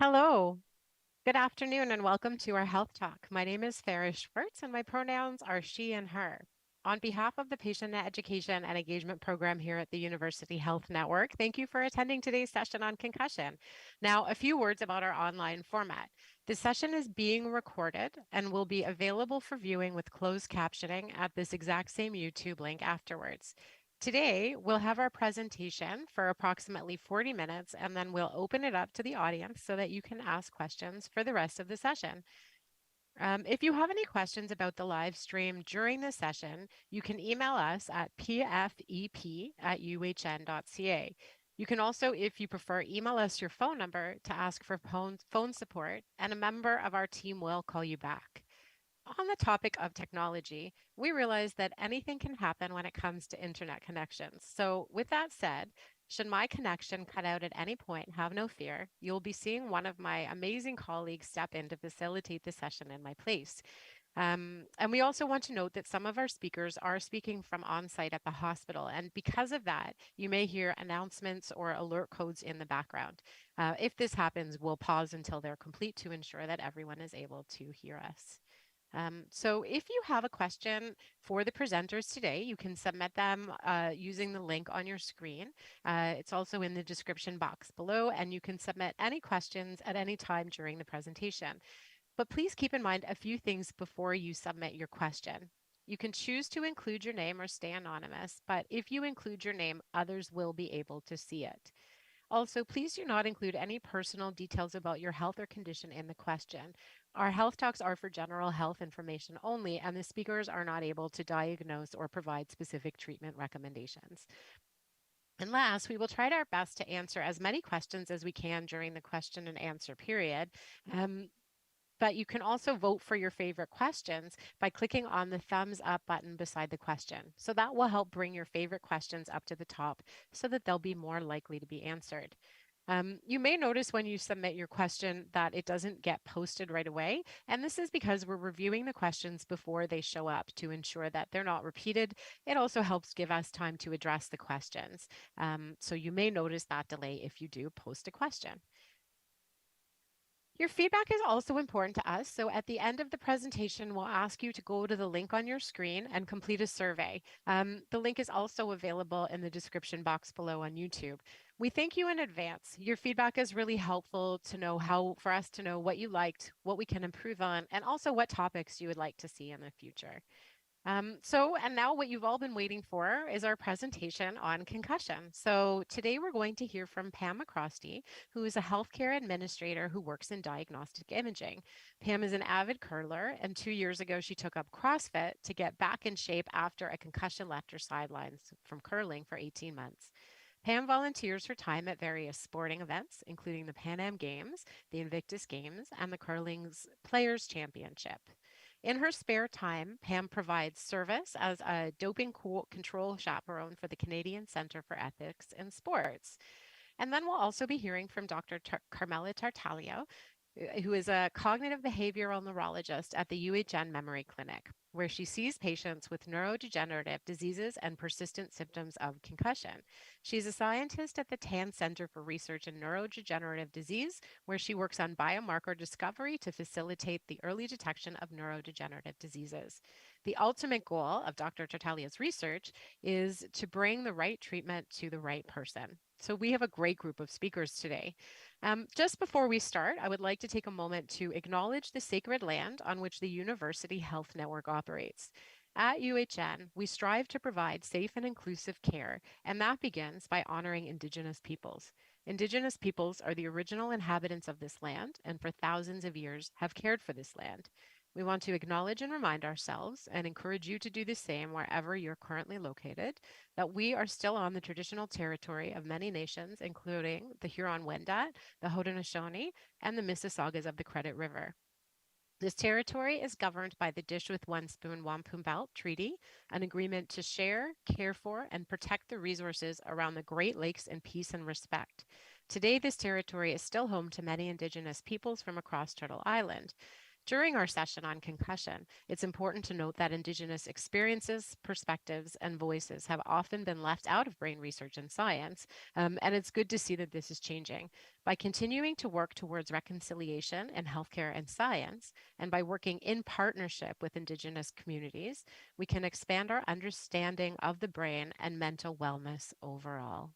Hello, good afternoon, and welcome to our Health Talk. My name is Farah Schwartz, and my pronouns are she and her. On behalf of the Patient Education and Engagement Program here at the University Health Network, thank you for attending today's session on concussion. Now, a few words about our online format. This session is being recorded and will be available for viewing with closed captioning at this exact same YouTube link afterwards. Today, we'll have our presentation for approximately 40 minutes, and then we'll open it up to the audience so that you can ask questions for the rest of the session. If you have any questions about the live stream during the session, you can email us at pfep@uhn.ca. You can also, if you prefer, email us your phone number to ask for phone support, and a member of our team will call you back. On the topic of technology, we realize that anything can happen when it comes to internet connections. So, with that said, should my connection cut out at any point, have no fear. You'll be seeing one of my amazing colleagues step in to facilitate the session in my place. And we also want to note that some of our speakers are speaking from on-site at the hospital. And because of that, you may hear announcements or alert codes in the background. If this happens, we'll pause until they're complete to ensure that everyone is able to hear us. So if you have a question for the presenters today, you can submit them using the link on your screen. It's also in the description box below, and you can submit any questions at any time during the presentation. But please keep in mind a few things before you submit your question. You can choose to include your name or stay anonymous, but if you include your name, others will be able to see it. Also, please do not include any personal details about your health or condition in the question. Our health talks are for general health information only, and the speakers are not able to diagnose or provide specific treatment recommendations. And last, we will try our best to answer as many questions as we can during the question and answer period. But you can also vote for your favorite questions by clicking on the thumbs up button beside the question. So that will help bring your favorite questions up to the top so that they'll be more likely to be answered. You may notice when you submit your question that it doesn't get posted right away. And this is because we're reviewing the questions before they show up to ensure that they're not repeated. It also helps give us time to address the questions. So you may notice that delay if you do post a question. Your feedback is also important to us. So at the end of the presentation, we'll ask you to go to the link on your screen and complete a survey. The link is also available in the description box below on YouTube. We thank you in advance. Your feedback is really helpful to know for us to know what you liked, what we can improve on, and also what topics you would like to see in the future. And now what you've all been waiting for is our presentation on concussion. So today we're going to hear from Pam McCrosty, who is a healthcare administrator who works in diagnostic imaging. Pam is an avid curler, and 2 years ago she took up CrossFit to get back in shape after a concussion left her sidelines from curling for 18 months. Pam volunteers her time at various sporting events, including the Pan Am Games, the Invictus Games, and the Curling's Players Championship. In her spare time, Pam provides service as a doping control chaperone for the Canadian Centre for Ethics in Sports. And then we'll also be hearing from Dr. Carmela Tartaglio, who is a cognitive behavioral neurologist at the UHN Memory Clinic, where she sees patients with neurodegenerative diseases and persistent symptoms of concussion. She's a scientist at the TAN Center for Research in Neurodegenerative Disease, where she works on biomarker discovery to facilitate the early detection of neurodegenerative diseases. The ultimate goal of Dr. Tartaglio's research is to bring the right treatment to the right person. So we have a great group of speakers today. Just before we start, I would like to take a moment to acknowledge the sacred land on which the University Health Network operates. At UHN, we strive to provide safe and inclusive care, and that begins by honoring Indigenous peoples. Indigenous peoples are the original inhabitants of this land, and for thousands of years have cared for this land. We want to acknowledge and remind ourselves and encourage you to do the same wherever you're currently located, that we are still on the traditional territory of many nations, including the Huron-Wendat, the Haudenosaunee, and the Mississaugas of the Credit River. This territory is governed by the Dish with One Spoon Wampum Belt Treaty, an agreement to share, care for, and protect the resources around the Great Lakes in peace and respect. Today, this territory is still home to many Indigenous peoples from across Turtle Island. During our session on concussion, it's important to note that Indigenous experiences, perspectives, and voices have often been left out of brain research and science, and it's good to see that this is changing. By continuing to work towards reconciliation in healthcare and science, and by working in partnership with Indigenous communities, we can expand our understanding of the brain and mental wellness overall.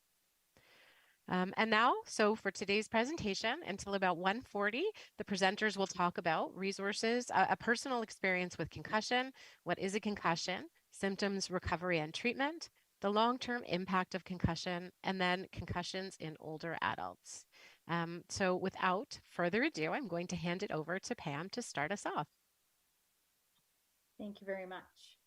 And now, so for today's presentation, until about 1:40, the presenters will talk about resources, a personal experience with concussion, what is a concussion, symptoms, recovery, and treatment, the long-term impact of concussion, and then concussions in older adults. So without further ado, I'm going to hand it over to Pam to start us off. Thank you very much.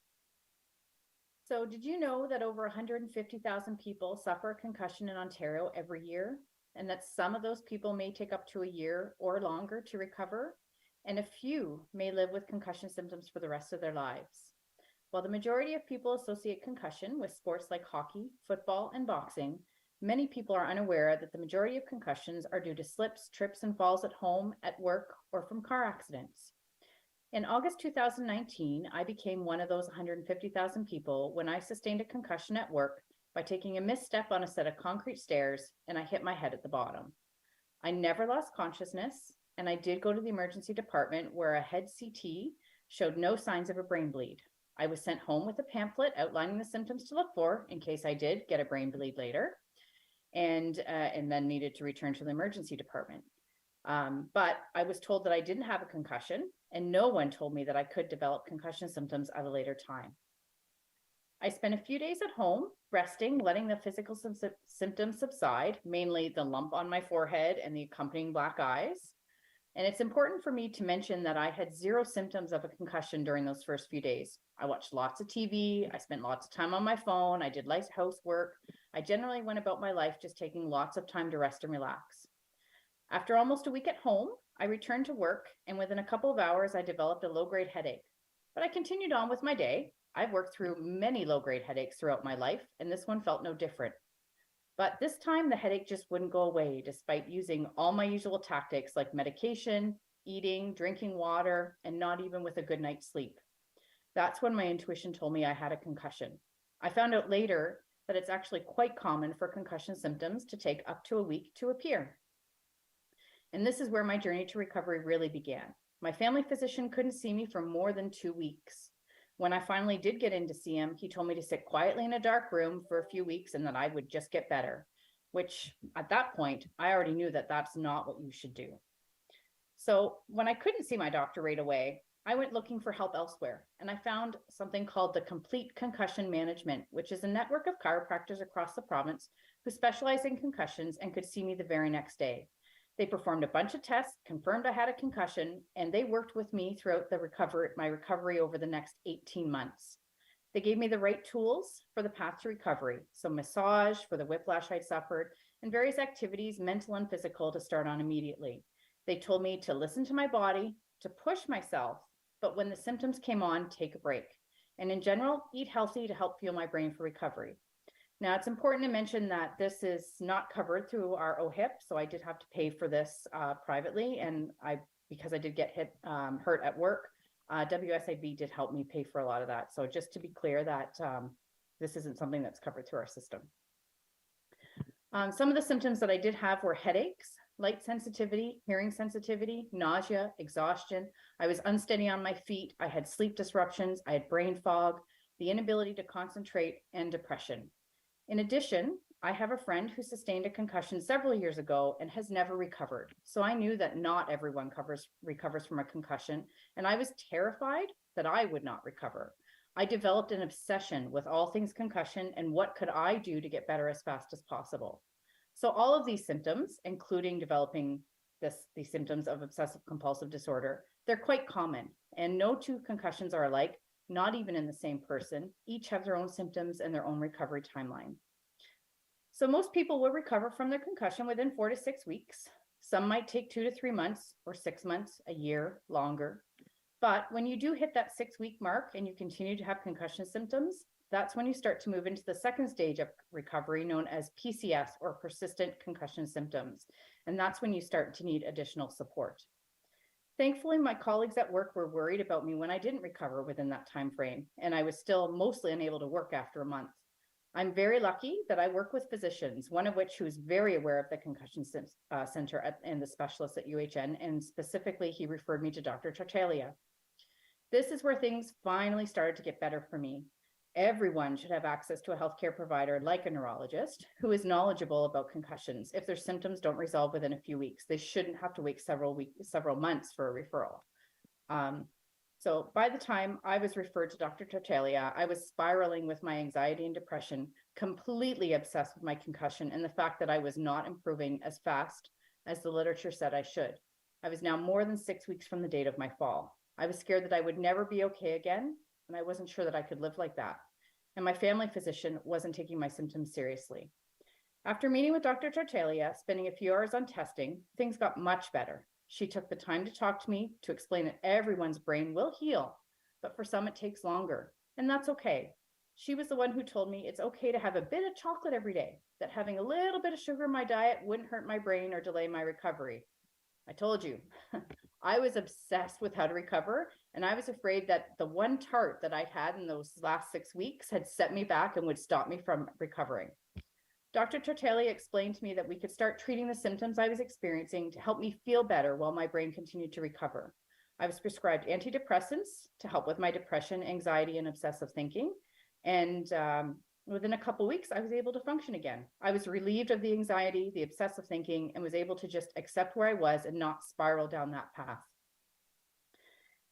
So did you know that over 150,000 people suffer a concussion in Ontario every year, and that some of those people may take up to a year or longer to recover, and a few may live with concussion symptoms for the rest of their lives? While the majority of people associate concussion with sports like hockey, football, and boxing, many people are unaware that the majority of concussions are due to slips, trips, and falls at home, at work, or from car accidents. In August 2019, I became one of those 150,000 people when I sustained a concussion at work by taking a misstep on a set of concrete stairs, and I hit my head at the bottom. I never lost consciousness, and I did go to the emergency department where a head CT showed no signs of a brain bleed. I was sent home with a pamphlet outlining the symptoms to look for in case I did get a brain bleed later, and then needed to return to the emergency department. But I was told that I didn't have a concussion, and no one told me that I could develop concussion symptoms at a later time. I spent a few days at home, resting, letting the physical symptoms subside, mainly the lump on my forehead and the accompanying black eyes. And it's important for me to mention that I had zero symptoms of a concussion during those first few days. I watched lots of TV, I spent lots of time on my phone, I did light housework. I generally went about my life just taking lots of time to rest and relax. After almost a week at home, I returned to work, and within a couple of hours, I developed a low-grade headache. But I continued on with my day. I've worked through many low-grade headaches throughout my life, and this one felt no different. But this time, the headache just wouldn't go away, despite using all my usual tactics like medication, eating, drinking water, and not even with a good night's sleep. That's when my intuition told me I had a concussion. I found out later that it's actually quite common for concussion symptoms to take up to a week to appear. And this is where my journey to recovery really began. My family physician couldn't see me for more than 2 weeks. When I finally did get in to see him, he told me to sit quietly in a dark room for a few weeks and that I would just get better, which at that point, I already knew that that's not what you should do. So when I couldn't see my doctor right away, I went looking for help elsewhere, and I found something called the Complete Concussion Management, which is a network of chiropractors across the province who specialize in concussions and could see me the very next day. They performed a bunch of tests, confirmed I had a concussion, and they worked with me throughout my recovery over the next 18 months. They gave me the right tools for the path to recovery. So massage for the whiplash I'd suffered, and various activities, mental and physical, to start on immediately. They told me to listen to my body, to push myself, but when the symptoms came on, take a break. And in general, eat healthy to help fuel my brain for recovery. Now, it's important to mention that this is not covered through our OHIP, so I did have to pay for this privately, and because I did get hurt at work, WSIB did help me pay for a lot of that. So just to be clear that this isn't something that's covered through our system. Some of the symptoms that I did have were headaches, light sensitivity, hearing sensitivity, nausea, exhaustion. I was unsteady on my feet. I had sleep disruptions. I had brain fog, the inability to concentrate, and depression. In addition, I have a friend who sustained a concussion several years ago and has never recovered. So I knew that not everyone recovers from a concussion, and I was terrified that I would not recover. I developed an obsession with all things concussion and what could I do to get better as fast as possible. So all of these symptoms, including developing these symptoms of obsessive compulsive disorder, they're quite common, and no two concussions are alike. Not even in the same person. Each have their own symptoms and their own recovery timeline. So most people will recover from their concussion within 4 to 6 weeks. Some might take 2 to 3 months, or 6 months, a year, longer. But when you do hit that 6-week mark and you continue to have concussion symptoms, that's when you start to move into the second stage of recovery, known as PCS, or persistent concussion symptoms. And that's when you start to need additional support. Thankfully, my colleagues at work were worried about me when I didn't recover within that time frame, and I was still mostly unable to work after a month. I'm very lucky that I work with physicians, one of which who is very aware of the concussion center and the specialists at UHN, and specifically he referred me to Dr. Tartaglia. This is where things finally started to get better for me. Everyone should have access to a healthcare provider like a neurologist who is knowledgeable about concussions. If their symptoms don't resolve within a few weeks, they shouldn't have to wait several months for a referral. So by the time I was referred to Dr. Tartaglia, I was spiraling with my anxiety and depression, completely obsessed with my concussion and the fact that I was not improving as fast as the literature said I should. I was now more than 6 weeks from the date of my fall. I was scared that I would never be okay again, and I wasn't sure that I could live like that. And my family physician wasn't taking my symptoms seriously. After meeting with Dr. Tartaglia, spending a few hours on testing, things got much better. She took the time to talk to me to explain that everyone's brain will heal, but for some it takes longer, and that's okay. She was the one who told me it's okay to have a bit of chocolate every day, that having a little bit of sugar in my diet wouldn't hurt my brain or delay my recovery. I told you, I was obsessed with how to recover, and I was afraid that the one tart that I'd had in those last 6 weeks had set me back and would stop me from recovering. Dr. Tartaglia explained to me that we could start treating the symptoms I was experiencing to help me feel better while my brain continued to recover. I was prescribed antidepressants to help with my depression, anxiety, and obsessive thinking. And within a couple of weeks, I was able to function again. I was relieved of the anxiety, the obsessive thinking, and was able to just accept where I was and not spiral down that path.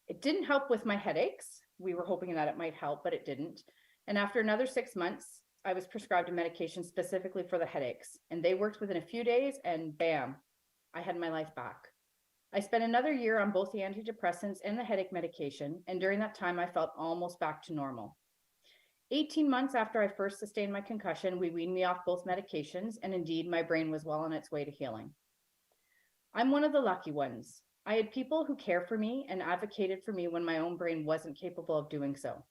It didn't help with my headaches. We were hoping that it might help, but it didn't. And after another 6 months, I was prescribed a medication specifically for the headaches, and they worked within a few days, and bam, I had my life back. I spent another year on both the antidepressants and the headache medication, and during that time, I felt almost back to normal. 18 months after I first sustained my concussion, we weaned me off both medications, and indeed, my brain was well on its way to healing. I'm one of the lucky ones. I had people who care for me and advocated for me when my own brain wasn't capable of doing so.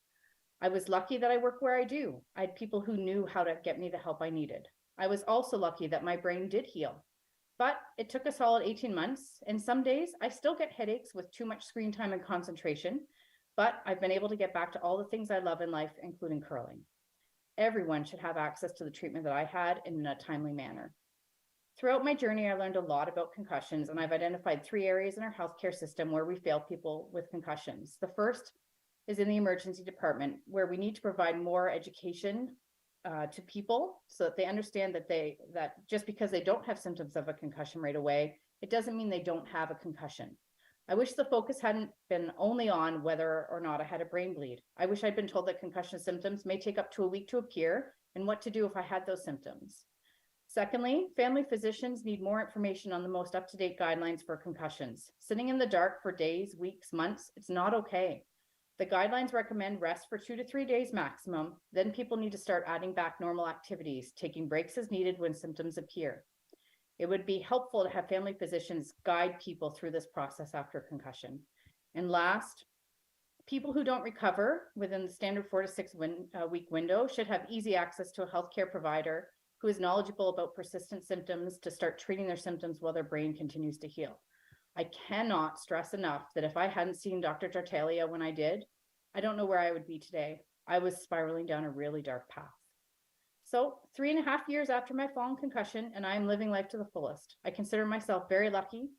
I was lucky that I work where I do. I had people who knew how to get me the help I needed. I was also lucky that my brain did heal. But it took a solid 18 months, and some days I still get headaches with too much screen time and concentration, but I've been able to get back to all the things I love in life, including curling. Everyone should have access to the treatment that I had in a timely manner. Throughout my journey, I learned a lot about concussions, and I've identified 3 areas in our healthcare system where we fail people with concussions. The first is in the emergency department, where we need to provide more education to people so that they understand that just because they don't have symptoms of a concussion right away, it doesn't mean they don't have a concussion. I wish the focus hadn't been only on whether or not I had a brain bleed. I wish I'd been told that concussion symptoms may take up to a week to appear and what to do if I had those symptoms. Secondly, family physicians need more information on the most up-to-date guidelines for concussions. Sitting in the dark for days, weeks, months, it's not okay. The guidelines recommend rest for 2 to 3 days maximum. Then people need to start adding back normal activities, taking breaks as needed when symptoms appear. It would be helpful to have family physicians guide people through this process after concussion. And last, people who don't recover within the standard 4 to 6 week window should have easy access to a healthcare provider who is knowledgeable about persistent symptoms to start treating their symptoms while their brain continues to heal. I cannot stress enough that if I hadn't seen Dr. Tartaglia when I did, I don't know where I would be today. I was spiraling down a really dark path. So 3.5 years after my fall and concussion, and I am living life to the fullest. I consider myself very lucky.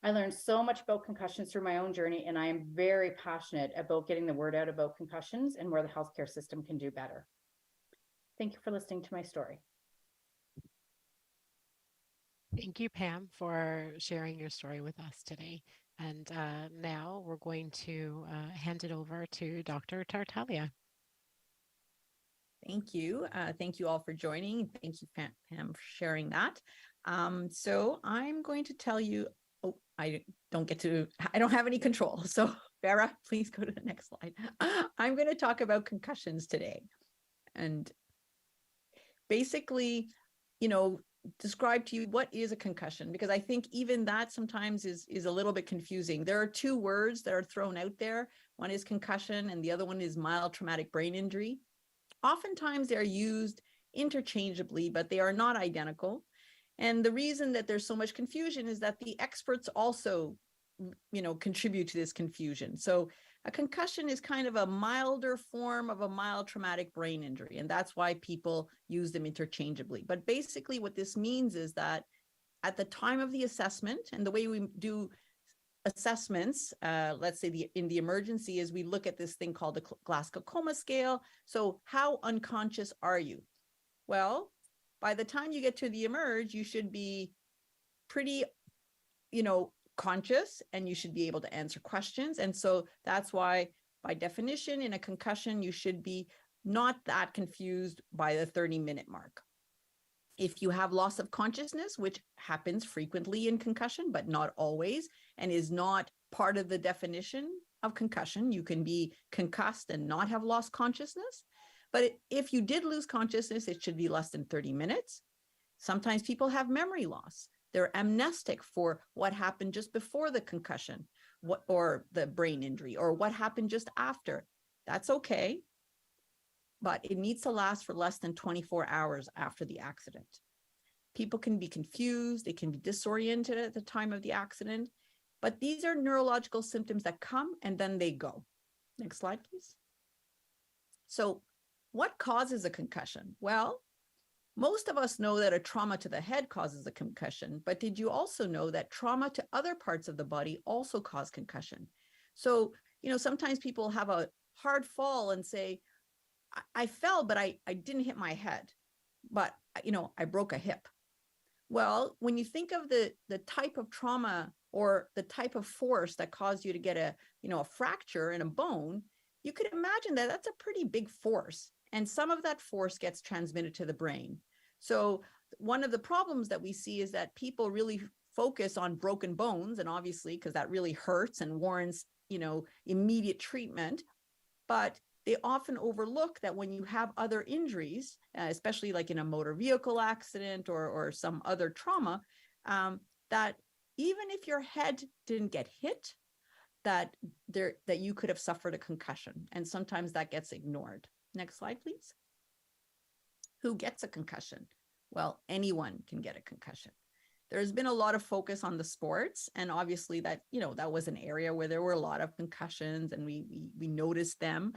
I learned so much about concussions through my own journey, and I am very passionate about getting the word out about concussions and where the healthcare system can do better. Thank you for listening to my story. Thank you, Pam, for sharing your story with us today. And now we're going to hand it over to Dr. Tartaglia. Thank you. Thank you all for joining. Thank you, Pam, for sharing that. So I'm going to tell you, I don't have any control. So Farah, please go to the next slide. I'm going to talk about concussions today. And basically, describe to you what is a concussion, because I think even that sometimes is a little bit confusing. There are 2 words that are thrown out there. One is concussion and the other one is mild traumatic brain injury. Oftentimes they're used interchangeably, but they are not identical. And the reason that there's so much confusion is that the experts also contribute to this confusion. So a concussion is kind of a milder form of a mild traumatic brain injury, and that's why people use them interchangeably. But basically what this means is that at the time of the assessment, and the way we do assessments, let's say in the emergency, is we look at this thing called the Glasgow Coma Scale. So how unconscious are you? Well, by the time you get to the emerge, you should be pretty, conscious, and you should be able to answer questions. And so that's why, by definition, in a concussion, you should be not that confused by the 30-minute mark. If you have loss of consciousness, which happens frequently in concussion, but not always, and is not part of the definition of concussion, you can be concussed and not have lost consciousness. But if you did lose consciousness, it should be less than 30 minutes. Sometimes people have memory loss. They're amnestic for what happened just before the concussion, or the brain injury, or what happened just after. That's okay, but it needs to last for less than 24 hours after the accident. People can be confused, they can be disoriented at the time of the accident, but these are neurological symptoms that come and then they go. Next slide, please. So what causes a concussion? Well, most of us know that a trauma to the head causes a concussion, but did you also know that trauma to other parts of the body also cause concussion? So, sometimes people have a hard fall and say, I fell, but I didn't hit my head, but, I broke a hip. Well, when you think of the type of trauma or the type of force that caused you to get a fracture in a bone, you could imagine that that's a pretty big force. And some of that force gets transmitted to the brain. So one of the problems that we see is that people really focus on broken bones, and obviously, because that really hurts and warrants, immediate treatment. But they often overlook that when you have other injuries, especially like in a motor vehicle accident or some other trauma, that even if your head didn't get hit, that you could have suffered a concussion. And sometimes that gets ignored. Next slide, please. Who gets a concussion? Well, anyone can get a concussion. There's been a lot of focus on the sports, and obviously that was an area where there were a lot of concussions, and we noticed them.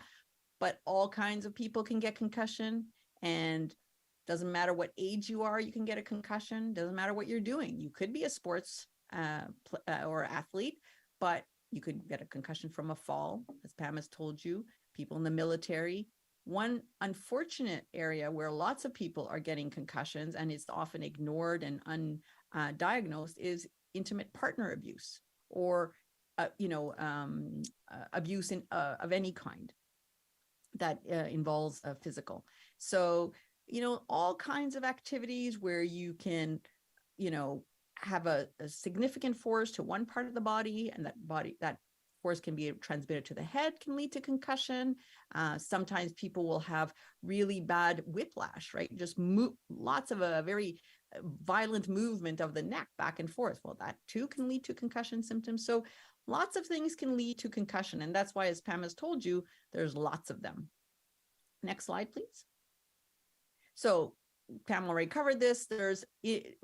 But all kinds of people can get concussion, and doesn't matter what age you are, you can get a concussion. Doesn't matter what you're doing. You could be a sports or athlete, but you could get a concussion from a fall, as Pam has told you. People in the military. One unfortunate area where lots of people are getting concussions, and it's often ignored and undiagnosed, is intimate partner abuse, or abuse of any kind that involves physical. So all kinds of activities where you can have a significant force to one part of the body, and that force can be transmitted to the head, can lead to concussion. Sometimes people will have really bad whiplash, right? Just lots of a very violent movement of the neck back and forth. Well, that too can lead to concussion symptoms. So lots of things can lead to concussion. And that's why, as Pam has told you, there's lots of them. Next slide, please. So Pam already covered this. There's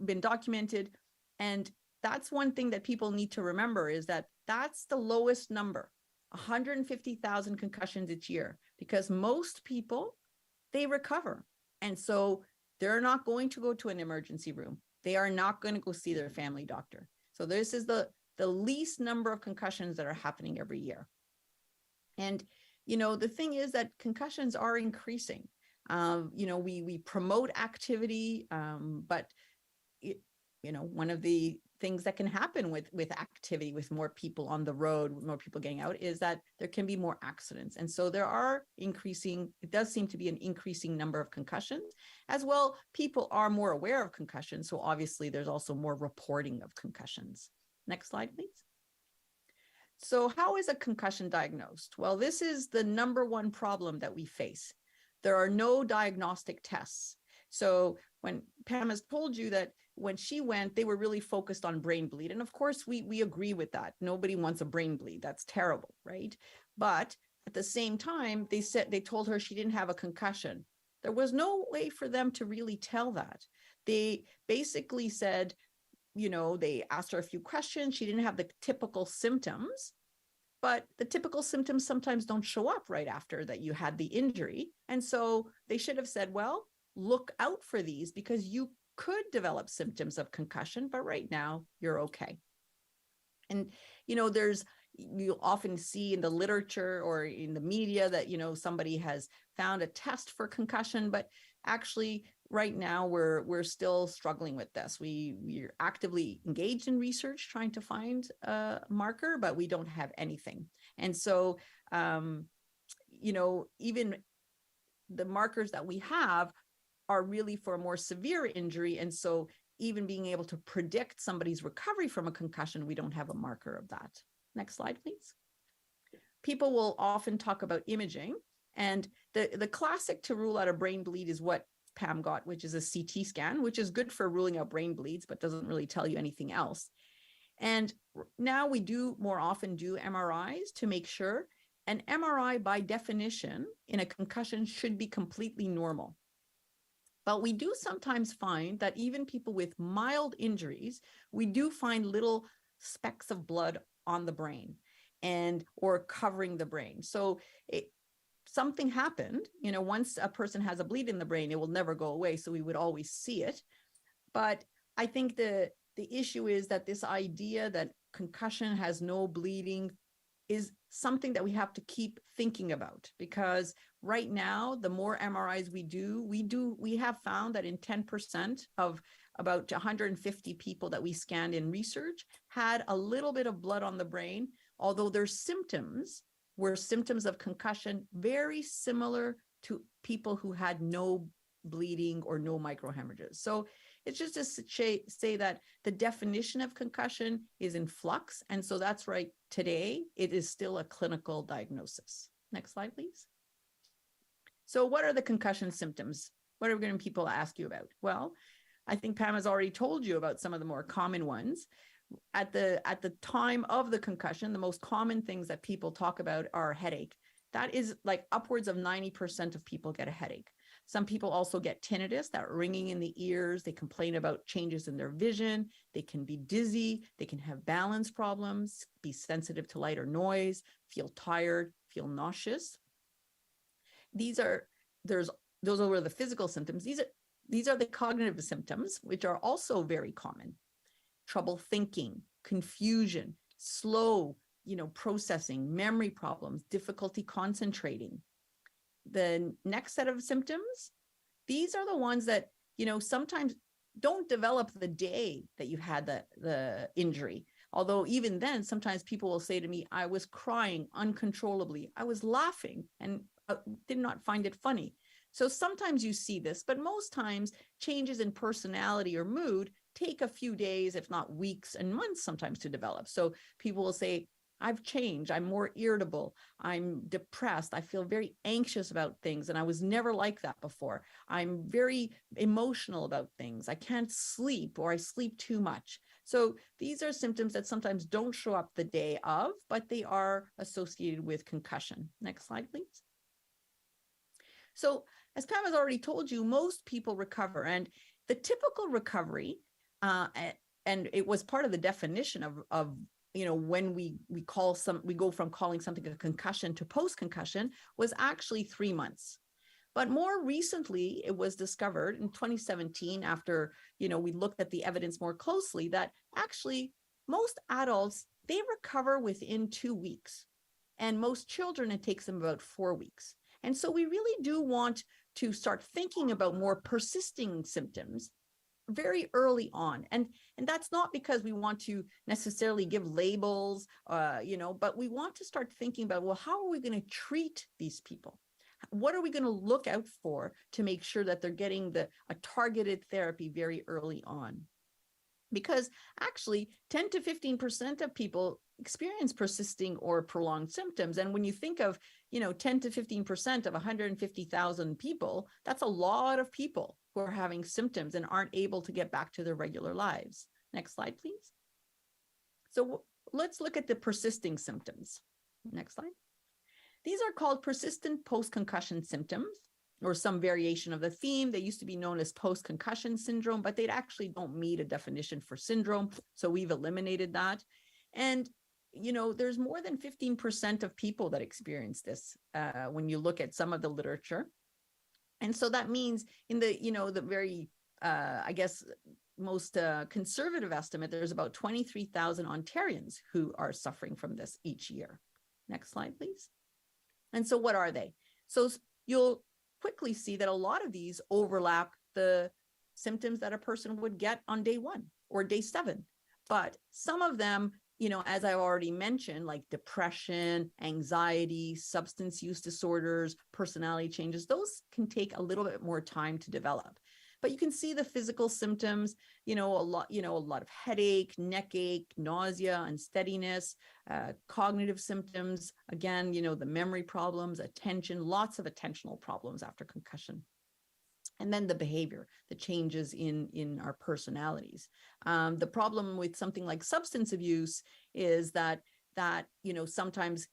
been documented. And that's one thing that people need to remember, is that that's the lowest number, 150,000 concussions each year, because most people, they recover. And so they're not going to go to an emergency room. They are not going to go see their family doctor. So this is the least number of concussions that are happening every year. And, the thing is that concussions are increasing. We promote activity, but one of the things that can happen with activity, with more people on the road, with more people getting out, is that there can be more accidents. And so it does seem to be an increasing number of concussions. As well, people are more aware of concussions. So obviously there's also more reporting of concussions. Next slide, please. So how is a concussion diagnosed? Well, this is the number one problem that we face. There are no diagnostic tests. So when Pam has told you that when she went, they were really focused on brain bleed. And of course, we agree with that. Nobody wants a brain bleed. That's terrible, right? But at the same time, they told her she didn't have a concussion. There was no way for them to really tell that. They basically said, they asked her a few questions. She didn't have the typical symptoms, but the typical symptoms sometimes don't show up right after that you had the injury. And so they should have said, well, look out for these because you could develop symptoms of concussion, but right now you're okay. And, you'll often see in the literature or in the media that, somebody has found a test for concussion, but actually right now we're still struggling with this. We're actively engaged in research trying to find a marker, but we don't have anything. And so, even the markers that we have are really for a more severe injury. And so even being able to predict somebody's recovery from a concussion, we don't have a marker of that. Next slide, please. People will often talk about imaging, and the classic to rule out a brain bleed is what Pam got, which is a CT scan, which is good for ruling out brain bleeds, but doesn't really tell you anything else. And now we do more often do MRIs to make sure. An MRI by definition in a concussion should be completely normal. But we do sometimes find that even people with mild injuries, we do find little specks of blood on the brain or covering the brain. So something happened, once a person has a bleed in the brain, it will never go away. So we would always see it. But I think the issue is that this idea that concussion has no bleeding is something that we have to keep thinking about, because right now, the more MRIs we have found that in 10% of about 150 people that we scanned in research had a little bit of blood on the brain, although their symptoms were symptoms of concussion very similar to people who had no bleeding or no microhemorrhages. So it's just to say that the definition of concussion is in flux. And so that's right. Today, it is still a clinical diagnosis. Next slide, please. So what are the concussion symptoms? What are going to people ask you about? Well, I think Pam has already told you about some of the more common ones. At the time of the concussion, the most common things that people talk about are headache. That is like upwards of 90% of people get a headache. Some people also get tinnitus, that ringing in the ears. They complain about changes in their vision. They can be dizzy. They can have balance problems, be sensitive to light or noise, feel tired, feel nauseous. Those are the physical symptoms. These are the cognitive symptoms, which are also very common. Trouble thinking, confusion, slow, processing, memory problems, difficulty concentrating. The next set of symptoms, these are the ones that, sometimes don't develop the day that you had the injury. Although even then, sometimes people will say to me, I was crying uncontrollably. I was laughing and did not find it funny. So sometimes you see this, but most times changes in personality or mood take a few days, if not weeks and months sometimes to develop. So people will say, I've changed. I'm more irritable. I'm depressed. I feel very anxious about things. And I was never like that before. I'm very emotional about things. I can't sleep, or I sleep too much. So these are symptoms that sometimes don't show up the day of, but they are associated with concussion. Next slide, please. So as Pam has already told you, most people recover, and the typical recovery, and it was part of the definition of when we go from calling something a concussion to post-concussion, was actually 3 months. But more recently, it was discovered in 2017, after we looked at the evidence more closely, that actually most adults, they recover within 2 weeks, and most children, it takes them about 4 weeks. And so we really do want to start thinking about more persisting symptoms very early on. And that's not because we want to necessarily give labels, but we want to start thinking about, well, how are we going to treat these people? What are we going to look out for to make sure that they're getting a targeted therapy very early on? Because actually 10 to 15% of people experience persisting or prolonged symptoms. And when you think of, 10 to 15% of 150,000 people, that's a lot of people who are having symptoms and aren't able to get back to their regular lives. Next slide, please. So let's look at the persisting symptoms. Next slide. These are called persistent post-concussion symptoms. or some variation of the theme. They used to be known as post-concussion syndrome, but they actually don't meet a definition for syndrome. So we've eliminated that. And, there's more than 15% of people that experience this when you look at some of the literature. And so that means in the, the very, I guess, most conservative estimate, there's about 23,000 Ontarians who are suffering from this each year. Next slide, please. And so what are they? So you'll quickly see that a lot of these overlap the symptoms that a person would get on day 1 or day 7. But some of them, as I already mentioned, like depression, anxiety, substance use disorders, personality changes, those can take a little bit more time to develop. But you can see the physical symptoms, a lot of headache, neck ache, nausea, unsteadiness, cognitive symptoms, again, the memory problems, attention, lots of attentional problems after concussion. And then the behavior, the changes in our personalities. The problem with something like substance abuse is that sometimes,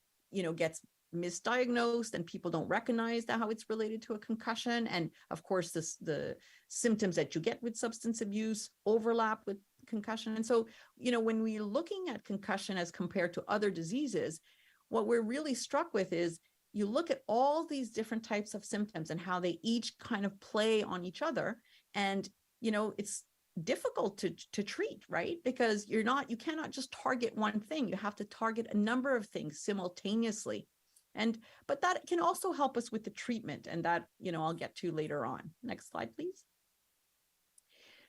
gets misdiagnosed and people don't recognize how it's related to a concussion. And of course, the symptoms that you get with substance abuse overlap with concussion. And so, when we're looking at concussion as compared to other diseases, what we're really struck with is you look at all these different types of symptoms and how they each kind of play on each other. And, it's difficult to treat, right? Because you cannot just target one thing. You have to target a number of things simultaneously. But that can also help us with the treatment, and that, I'll get to later on. Next slide, please.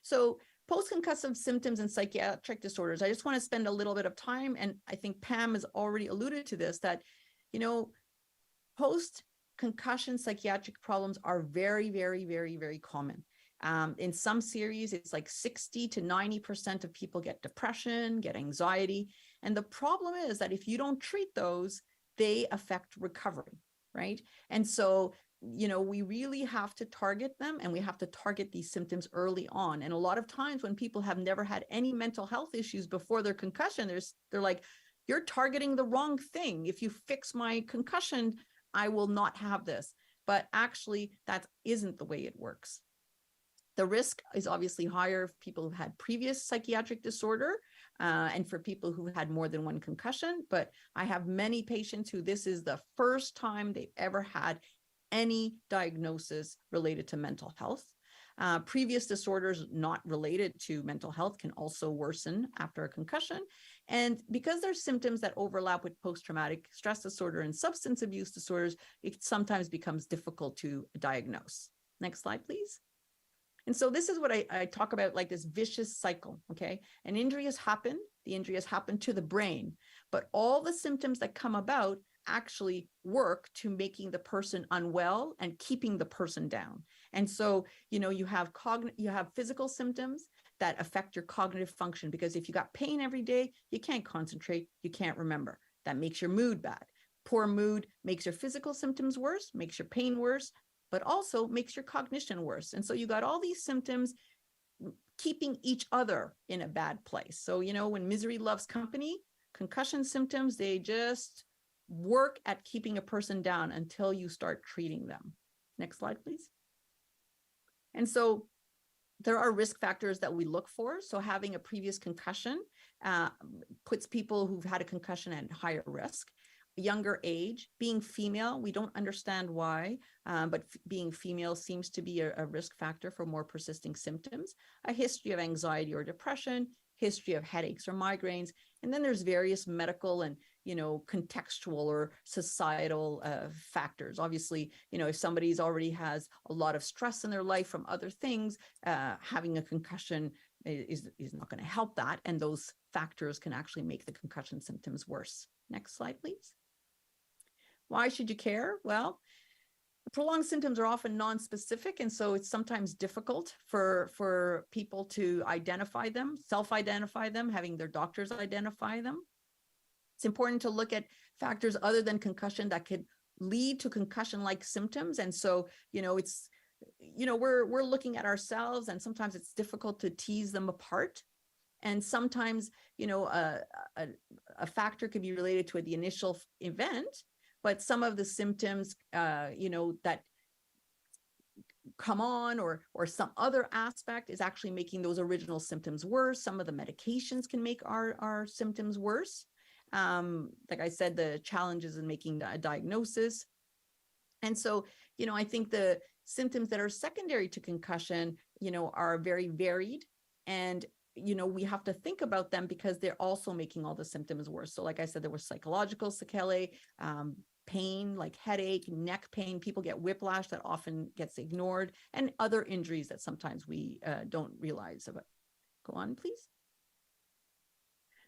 So post-concussive symptoms and psychiatric disorders, I just want to spend a little bit of time, and I think Pam has already alluded to this, that, post-concussion psychiatric problems are very, very, very, very common. In some series, it's like 60 to 90% of people get depression, get anxiety. And the problem is that if you don't treat those, they affect recovery, right? And so, we really have to target them, and we have to target these symptoms early on. And a lot of times when people have never had any mental health issues before their concussion, they're like, you're targeting the wrong thing. If you fix my concussion, I will not have this. But actually, that isn't the way it works. The risk is obviously higher if people have had previous psychiatric disorder and for people who had more than one concussion. But I have many patients who this is the first time they've ever had any diagnosis related to mental health. Previous disorders not related to mental health can also worsen after a concussion. And because there's symptoms that overlap with post-traumatic stress disorder and substance abuse disorders, it sometimes becomes difficult to diagnose. Next slide, please. And so this is what I talk about, like this vicious cycle, okay? An injury has happened, the injury has happened to the brain, but all the symptoms that come about actually work to making the person unwell and keeping the person down. And so, you have physical symptoms that affect your cognitive function, because if you got pain every day, you can't concentrate, you can't remember. That makes your mood bad. Poor mood makes your physical symptoms worse, makes your pain worse, but also makes your cognition worse. And so you got all these symptoms keeping each other in a bad place. So, when misery loves company, concussion symptoms, they just work at keeping a person down until you start treating them. Next slide, please. And so there are risk factors that we look for. So having a previous concussion puts people who've had a concussion at higher risk. Younger age, being female, we don't understand why, but being female seems to be a risk factor for more persisting symptoms. A history of anxiety or depression, history of headaches or migraines, and then there's various medical and contextual or societal factors. Obviously, if somebody's already has a lot of stress in their life from other things, having a concussion is not going to help that, and those factors can actually make the concussion symptoms worse. Next slide, please. Why should you care? Well, prolonged symptoms are often non-specific, and so it's sometimes difficult for people to identify them, self-identify them, having their doctors identify them. It's important to look at factors other than concussion that could lead to concussion-like symptoms. And so, it's, we're looking at ourselves, and sometimes it's difficult to tease them apart. And sometimes, a factor could be related to the initial event, but some of the symptoms, that come on, or some other aspect is actually making those original symptoms worse. Some of the medications can make our symptoms worse. Like I said, the challenges in making a diagnosis. And so, I think the symptoms that are secondary to concussion, are very varied. And, we have to think about them because they're also making all the symptoms worse. So like I said, there were psychological sequelae, pain, like headache, neck pain. People get whiplash that often gets ignored, and other injuries that sometimes we don't realize about. Go on, please.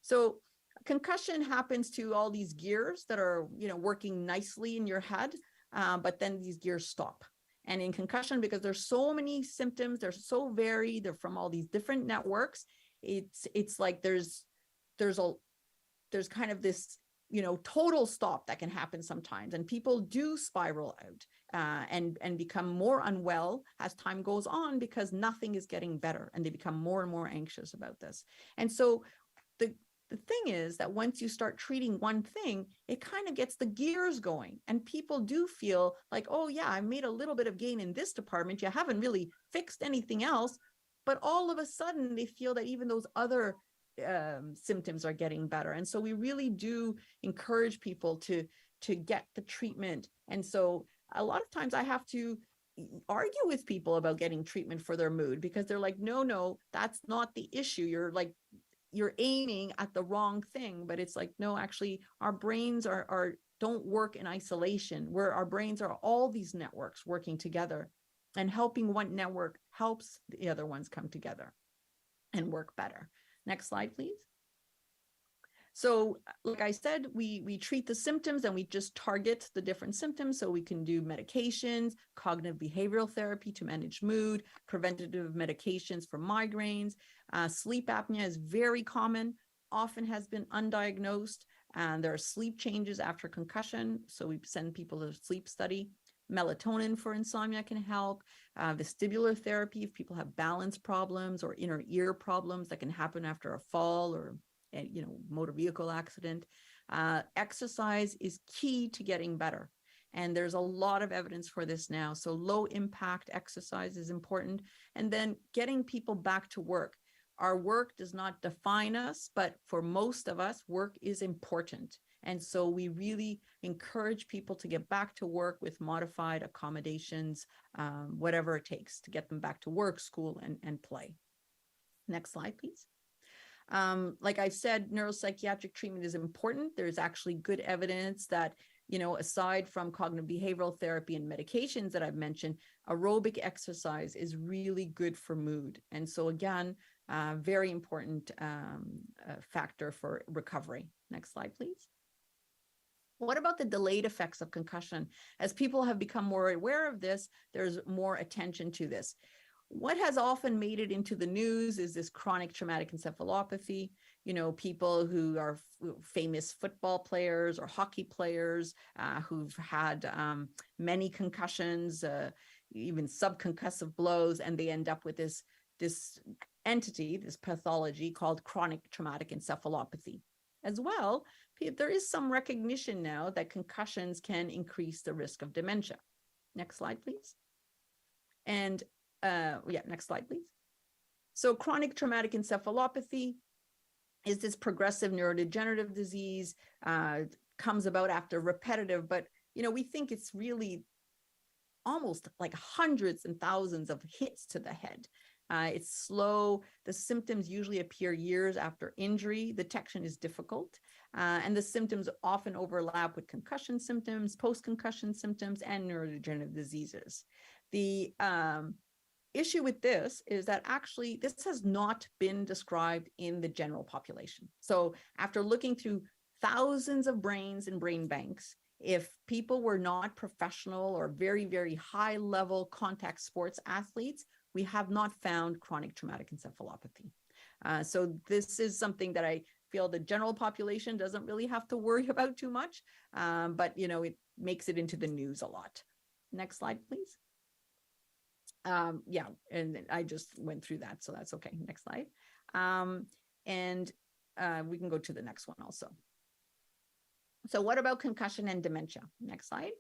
So concussion happens to all these gears that are, working nicely in your head, but then these gears stop. And in concussion, because there's so many symptoms, they're so varied, they're from all these different networks. It's like there's kind of this, total stop that can happen sometimes, and people do spiral out and become more unwell as time goes on because nothing is getting better, and they become more and more anxious about this. And so the thing is that once you start treating one thing, it kind of gets the gears going, and people do feel like, oh yeah, I made a little bit of gain in this department. You haven't really fixed anything else. But all of a sudden they feel that even those other symptoms are getting better. And so we really do encourage people to get the treatment. And so a lot of times I have to argue with people about getting treatment for their mood, because they're like, no, that's not the issue. You're aiming at the wrong thing. But it's like, no, actually our brains don't work in isolation, where our brains are all these networks working together, and helping one network helps the other ones come together and work better. Next slide, please. So like I said, we treat the symptoms, and we just target the different symptoms. So we can do medications, cognitive behavioral therapy to manage mood, preventative medications for migraines. Sleep apnea is very common, often has been undiagnosed, and there are sleep changes after concussion. So we send people to a sleep study. Melatonin for insomnia can help. Vestibular therapy, if people have balance problems or inner ear problems that can happen after a fall or motor vehicle accident. Exercise is key to getting better. And there's a lot of evidence for this now. So low impact exercise is important. And then getting people back to work. Our work does not define us, but for most of us, work is important. And so we really encourage people to get back to work with modified accommodations, whatever it takes to get them back to work, school, and play. Next slide, please. Like I said, neuropsychiatric treatment is important. There's actually good evidence that, aside from cognitive behavioral therapy and medications that I've mentioned, aerobic exercise is really good for mood. And so again, very important factor for recovery. Next slide, please. What about the delayed effects of concussion? As people have become more aware of this, there's more attention to this. What has often made it into the news is this chronic traumatic encephalopathy. People who are famous football players or hockey players who've had many concussions, even subconcussive blows, and they end up with this entity, this pathology called chronic traumatic encephalopathy. As well, there is some recognition now that concussions can increase the risk of dementia. Next slide, please. And next slide, please. So chronic traumatic encephalopathy is this progressive neurodegenerative disease, comes about after repetitive, but we think it's really almost like hundreds and thousands of hits to the head. It's slow. The symptoms usually appear years after injury. Detection is difficult. And the symptoms often overlap with concussion symptoms, post-concussion symptoms, and neurodegenerative diseases. The issue with this is that actually this has not been described in the general population. So after looking through thousands of brains and brain banks, if people were not professional or very, very high level contact sports athletes, we have not found chronic traumatic encephalopathy. So this is something that I feel the general population doesn't really have to worry about too much, but it makes it into the news a lot. Next slide, please. And I just went through that, so that's okay. Next slide. And we can go to the next one also. So what about concussion and dementia? Next slide.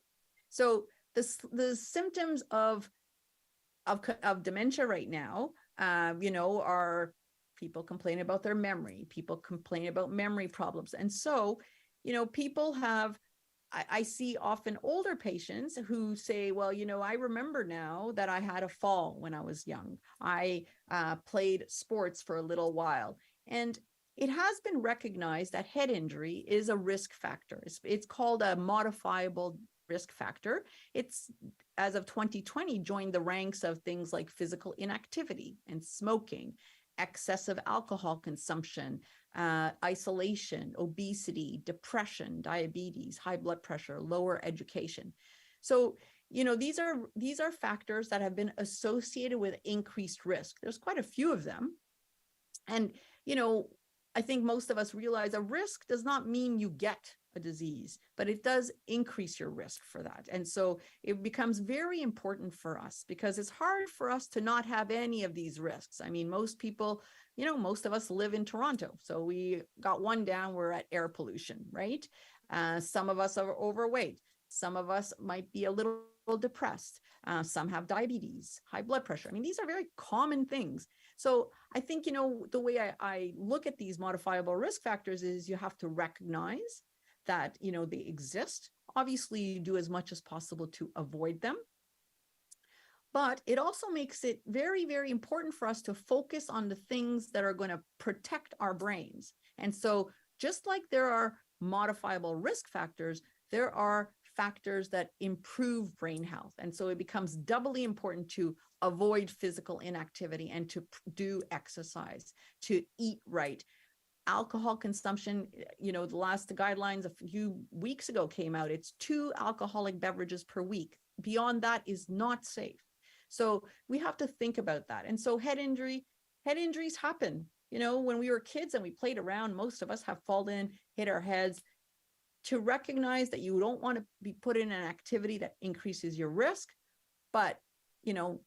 So the symptoms of of dementia right now, are people complaining about their memory, people complain about memory problems. And so, people have, I see often older patients who say, well, I remember now that I had a fall when I was young. I played sports for a little while. And it has been recognized that head injury is a risk factor. It's called a modifiable risk factor. It's, as of 2020, joined the ranks of things like physical inactivity and smoking, excessive alcohol consumption, isolation, obesity, depression, diabetes, high blood pressure, lower education. So, these are factors that have been associated with increased risk. There's quite a few of them. And, I think most of us realize a risk does not mean you get a disease, but it does increase your risk for that. And so it becomes very important for us because it's hard for us to not have any of these risks. I mean, most people, most of us live in Toronto. So we got one down, we're at air pollution, right? Some of us are overweight. Some of us might be a little depressed. Some have diabetes, high blood pressure. I mean, these are very common things. So I think, the way I look at these modifiable risk factors is you have to recognize that, they exist. Obviously, you do as much as possible to avoid them. But it also makes it very, very important for us to focus on the things that are going to protect our brains. And so just like there are modifiable risk factors, there are factors that improve brain health. And so it becomes doubly important to avoid physical inactivity and to do exercise, to eat right. Alcohol consumption, the last guidelines a few weeks ago came out. It's 2 alcoholic beverages per week. Beyond that is not safe. So we have to think about that. And so head injuries happen. When we were kids and we played around, most of us have fallen, hit our heads. To recognize that you don't want to be put in an activity that increases your risk, but,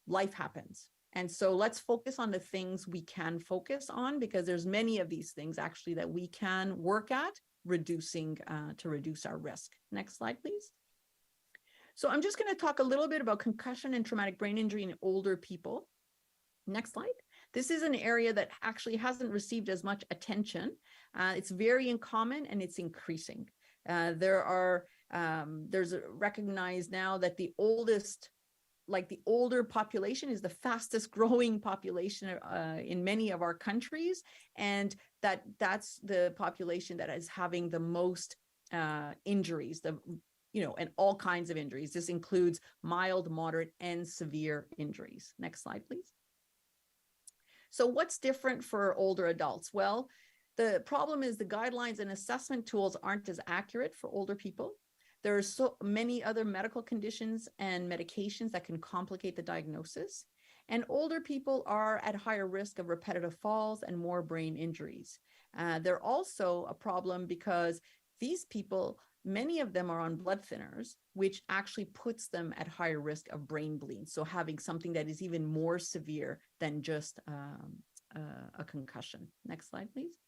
life happens. And so let's focus on the things we can focus on, because there's many of these things actually that we can work at reducing to reduce our risk. Next slide, please. So I'm just going to talk a little bit about concussion and traumatic brain injury in older people. Next slide. This is an area that actually hasn't received as much attention. It's very uncommon and it's increasing. There's recognized now that the older population is the fastest growing population in many of our countries, and that's the population that is having the most injuries, and all kinds of injuries. This includes mild, moderate, and severe injuries. Next slide, please. So what's different for older adults? Well, the problem is the guidelines and assessment tools aren't as accurate for older people. There are so many other medical conditions and medications that can complicate the diagnosis. And older people are at higher risk of repetitive falls and more brain injuries. They're also a problem because these people, many of them are on blood thinners, which actually puts them at higher risk of brain bleed. So having something that is even more severe than just a concussion. Next slide, please.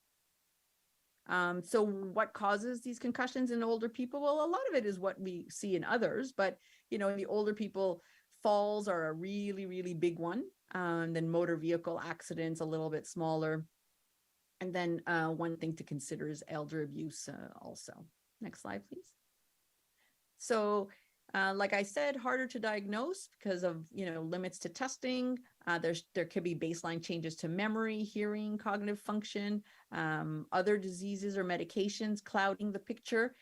So what causes these concussions in older people? Well, a lot of it is what we see in others, but, the older people, falls are a really, really big one. Then motor vehicle accidents, a little bit smaller. And then one thing to consider is elder abuse also. Next slide, please. So like I said, harder to diagnose because of, limits to testing. There could be baseline changes to memory, hearing, cognitive function, other diseases or medications clouding the picture.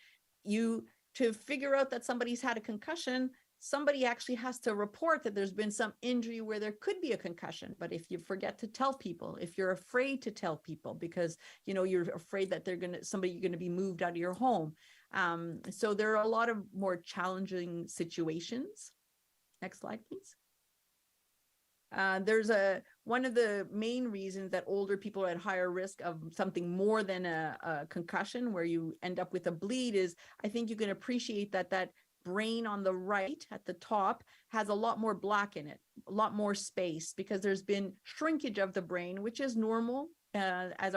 To figure out that somebody's had a concussion, somebody actually has to report that there's been some injury where there could be a concussion. But if you forget to tell people, if you're afraid to tell people because, you're afraid that you're going to be moved out of your home. So there are a lot of more challenging situations. Next slide, please. There's one of the main reasons that older people are at higher risk of something more than a concussion where you end up with a bleed is, I think you can appreciate that brain on the right at the top has a lot more black in it, a lot more space, because there's been shrinkage of the brain, which is normal. As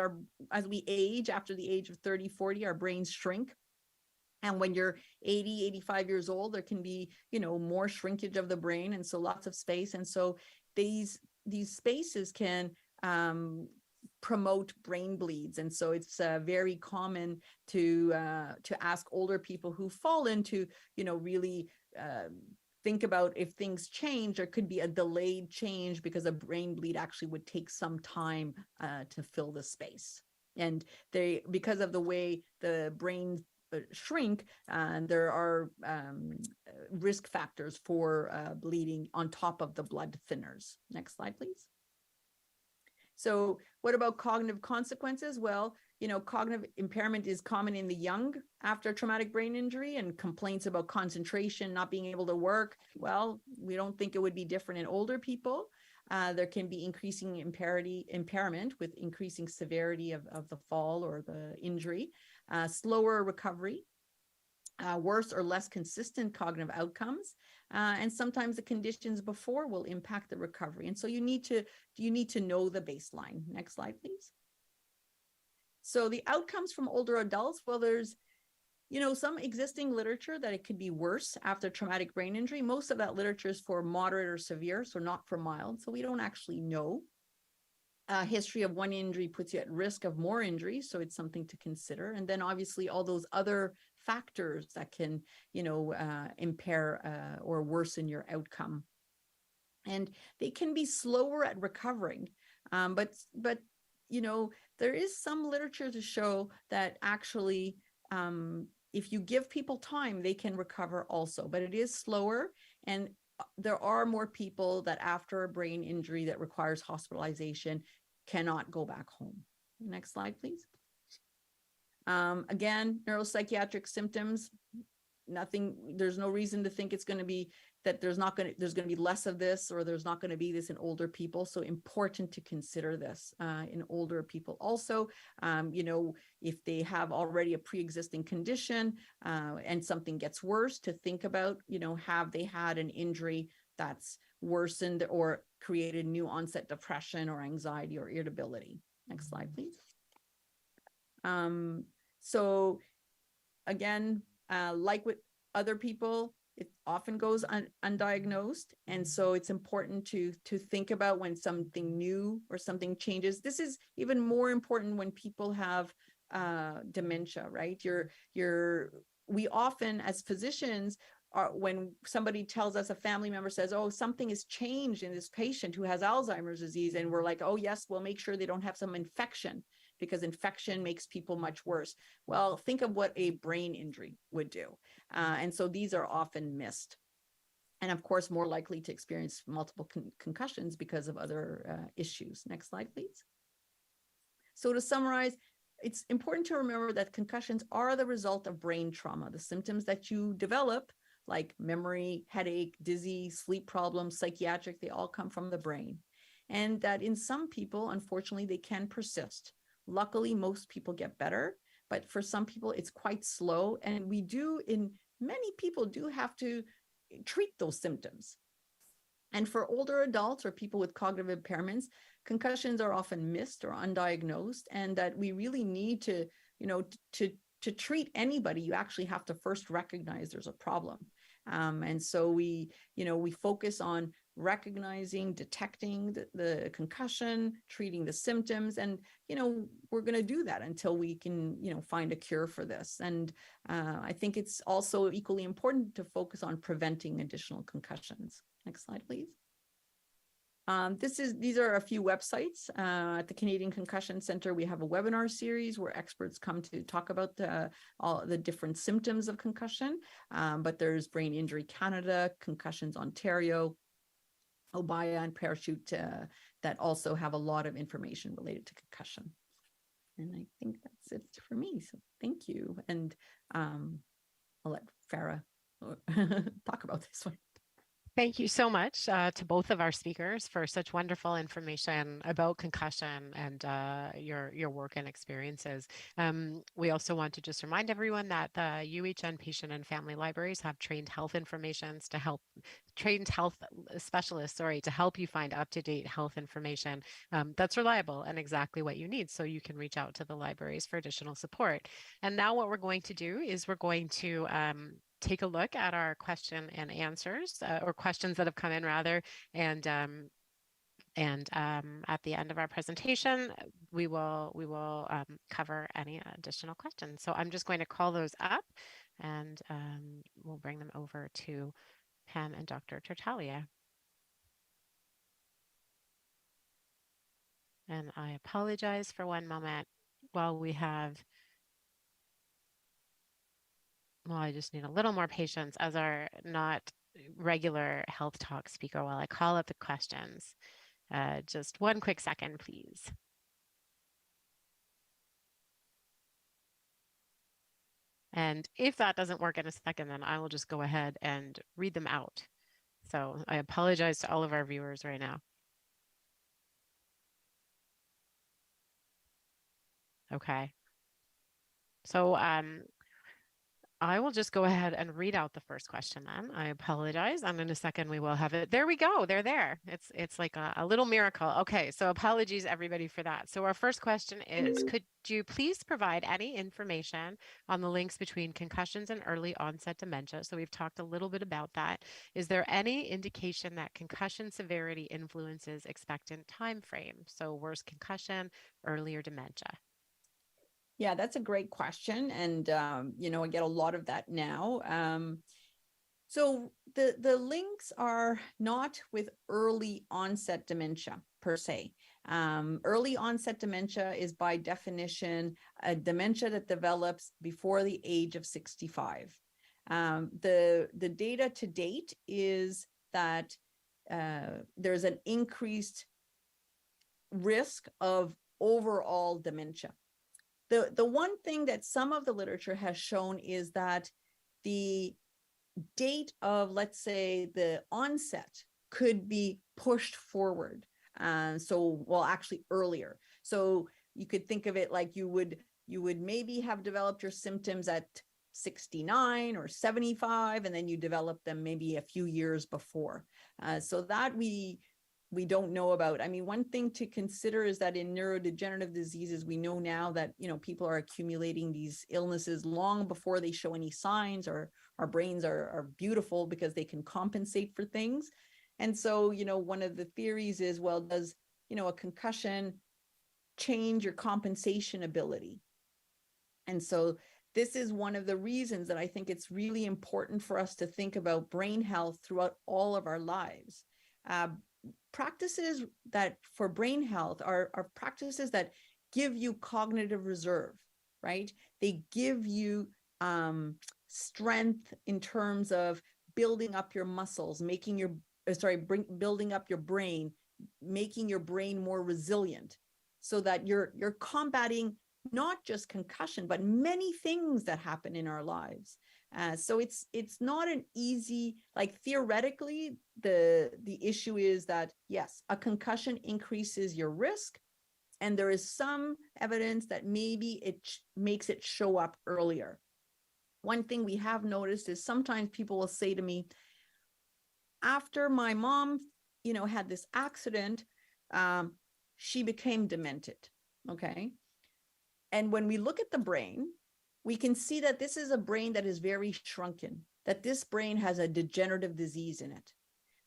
we age, after the age of 30, 40, our brains shrink. And when you're 80, 85 years old, there can be, more shrinkage of the brain. And so lots of space. And so these spaces can promote brain bleeds. And so it's very common to ask older people who fall into, really think about if things change, there could be a delayed change because a brain bleed actually would take some time to fill the space. And because of the way the brain shrink, there are risk factors for bleeding on top of the blood thinners. Next slide, please. So what about cognitive consequences? Well, cognitive impairment is common in the young after traumatic brain injury, and complaints about concentration, not being able to work. Well, we don't think it would be different in older people. There can be increasing impairment with increasing severity of the fall or the injury, slower recovery, worse or less consistent cognitive outcomes, and sometimes the conditions before will impact the recovery. And so you need to know the baseline. Next slide, please. So the outcomes from older adults, well, there's some existing literature that it could be worse after traumatic brain injury. Most of that literature is for moderate or severe, so not for mild. So we don't actually know. History of one injury puts you at risk of more injuries, so it's something to consider. And then obviously all those other factors that can, impair or worsen your outcome. And they can be slower at recovering, but there is some literature to show that actually, if you give people time, they can recover also, but it is slower. And there are more people that after a brain injury that requires hospitalization cannot go back home. Next slide, please. Again, neuropsychiatric symptoms, there's no reason to think it's going to be that there's going to be less of this, or there's not going to be this in older people. So important to consider this in older people also. If they have already a pre-existing condition and something gets worse, to think about, have they had an injury that's worsened or created new onset depression or anxiety or irritability. Next slide, please. So again, like with other people, it often goes undiagnosed. And so it's important to think about when something new or something changes. This is even more important when people have dementia, right? We often, as physicians, when somebody tells us, a family member says, oh, something has changed in this patient who has Alzheimer's disease, and we're like, oh yes, we'll make sure they don't have some infection, because infection makes people much worse. Well, think of what a brain injury would do. And so these are often missed. And of course, more likely to experience multiple concussions because of other issues. Next slide, please. So to summarize, it's important to remember that concussions are the result of brain trauma. The symptoms that you develop, like memory, headache, dizzy, sleep problems, psychiatric, they all come from the brain. And that in some people, unfortunately, they can persist. Luckily, most people get better, but for some people, it's quite slow. And many people do have to treat those symptoms. And for older adults or people with cognitive impairments, concussions are often missed or undiagnosed, and that we really need to treat anybody, you actually have to first recognize there's a problem. And so we focus on recognizing, detecting the concussion, treating the symptoms, and we're going to do that until we can find a cure for this. And I think it's also equally important to focus on preventing additional concussions. Next slide, please. These are a few websites. At the Canadian Concussion Centre, we have a webinar series where experts come to talk about all the different symptoms of concussion. But there's Brain Injury Canada, Concussions Ontario, Obaya, and Parachute that also have a lot of information related to concussion. And I think that's it for me. So thank you. And I'll let Farah talk about this one. Thank you so much to both of our speakers for such wonderful information about concussion and your work and experiences. We also want to just remind everyone that the UHN patient and family libraries have trained health specialists, to help you find up-to-date health information that's reliable and exactly what you need, so you can reach out to the libraries for additional support. And now what we're going to do is we're going to take a look at our question and answers, or questions that have come in rather, and And at the end of our presentation, we will cover any additional questions. So I'm just going to call those up, and we'll bring them over to Pam and Dr. Tertalia. And I apologize for one moment while we have, well, I just need a little more patience as our not regular health talk speaker while I call up the questions. Just one quick second, please. And if that doesn't work in a second, then I will just go ahead and read them out. So I apologize to all of our viewers right now. Okay. So I will just go ahead and read out the first question then. I apologize. And in a second we will have it. There we go. They're there. It's like a little miracle. Okay, so apologies everybody for that. So our first question is, could you please provide any information on the links between concussions and early onset dementia? So we've talked a little bit about that. Is there any indication that concussion severity influences expectant time frame? So worse concussion, earlier dementia. Yeah, that's a great question. And, I get a lot of that now. So the links are not with early onset dementia per se. Early onset dementia is by definition a dementia that develops before the age of 65. The data to date is that there's an increased risk of overall dementia. The one thing that some of the literature has shown is that the date of, let's say, the onset could be pushed forward. Actually earlier. So you could think of it like you would maybe have developed your symptoms at 69 or 75, and then you develop them maybe a few years before. So that we don't know about. I mean, one thing to consider is that in neurodegenerative diseases, we know now that, people are accumulating these illnesses long before they show any signs, or our brains are beautiful because they can compensate for things. And so, one of the theories is, well, does, a concussion change your compensation ability? And so this is one of the reasons that I think it's really important for us to think about brain health throughout all of our lives. Practices that for brain health are practices that give you cognitive reserve, right? They give you strength in terms of building up your muscles, building up your brain, making your brain more resilient, so that you're combating not just concussion, but many things that happen in our lives. So it's not an easy, like theoretically, the issue is that, yes, a concussion increases your risk, and there is some evidence that maybe it makes it show up earlier. One thing we have noticed is sometimes people will say to me, after my mom, had this accident, she became demented. Okay. And when we look at the brain, we can see that this is a brain that is very shrunken, that this brain has a degenerative disease in it.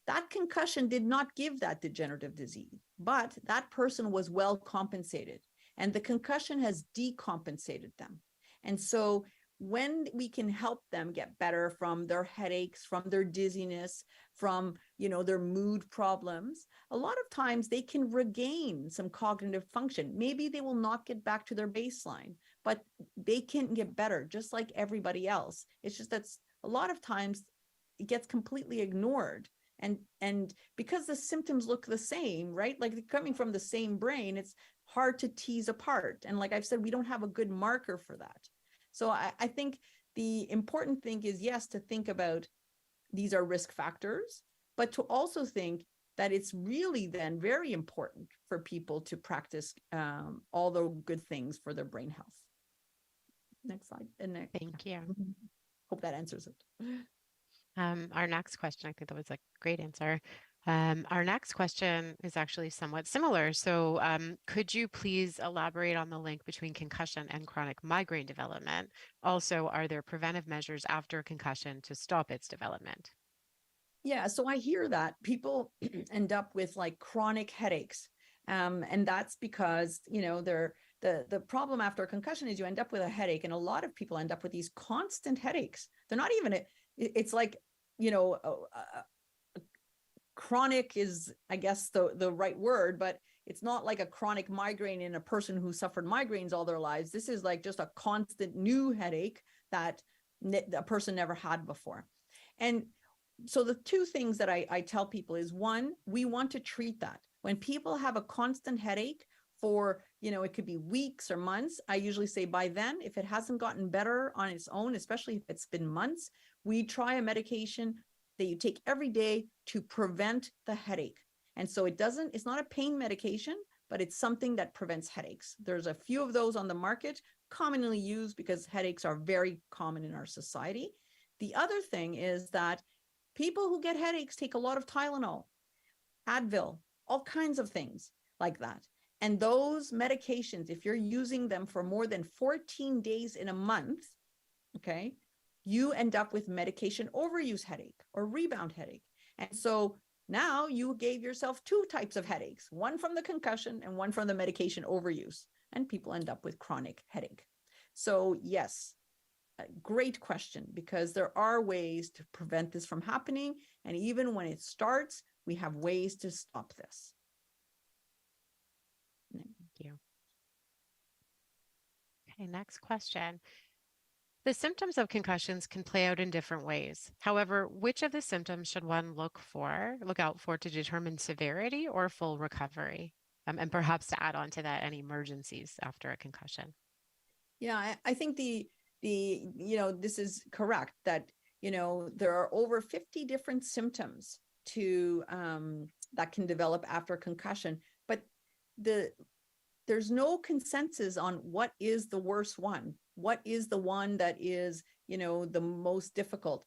That concussion did not give that degenerative disease, but that person was well compensated, and the concussion has decompensated them. And so when we can help them get better from their headaches, from their dizziness, from, their mood problems, a lot of times they can regain some cognitive function. Maybe they will not get back to their baseline, but they can get better just like everybody else. It's just that a lot of times it gets completely ignored. And because the symptoms look the same, right? Like they're coming from the same brain, it's hard to tease apart. And like I've said, we don't have a good marker for that. So I think the important thing is, yes, to think about these are risk factors, but to also think that it's really then very important for people to practice all the good things for their brain health. Next slide. Thank you. Hope that answers it. Our next question, I think that was a great answer. Our next question is actually somewhat similar. So could you please elaborate on the link between concussion and chronic migraine development? Also, are there preventive measures after a concussion to stop its development? Yeah, so I hear that people end up with like chronic headaches. And that's because, the problem after a concussion is you end up with a headache, and a lot of people end up with these constant headaches. They're not even, it's like, chronic is, I guess, the right word, but it's not like a chronic migraine in a person who suffered migraines all their lives. This is like just a constant new headache that a person never had before. And so the two things that I tell people is, one, we want to treat that. When people have a constant headache for, it could be weeks or months, I usually say by then, if it hasn't gotten better on its own, especially if it's been months, we try a medication that you take every day to prevent the headache. And so it's not a pain medication, but it's something that prevents headaches. There's a few of those on the market, commonly used because headaches are very common in our society. The other thing is that people who get headaches take a lot of Tylenol, Advil, all kinds of things like that. And those medications, if you're using them for more than 14 days in a month, okay, you end up with medication overuse headache or rebound headache. And so now you gave yourself two types of headaches, one from the concussion and one from the medication overuse. And people end up with chronic headache. So yes, a great question, because there are ways to prevent this from happening. And even when it starts, we have ways to stop this. Thank you. Okay, next question. The symptoms of concussions can play out in different ways. However, which of the symptoms should one look out for to determine severity or full recovery? And perhaps to add on to that, any emergencies after a concussion. Yeah, I think this is correct that, there are over 50 different symptoms that can develop after concussion, but there's no consensus on what is the worst one. What is the one that is, the most difficult?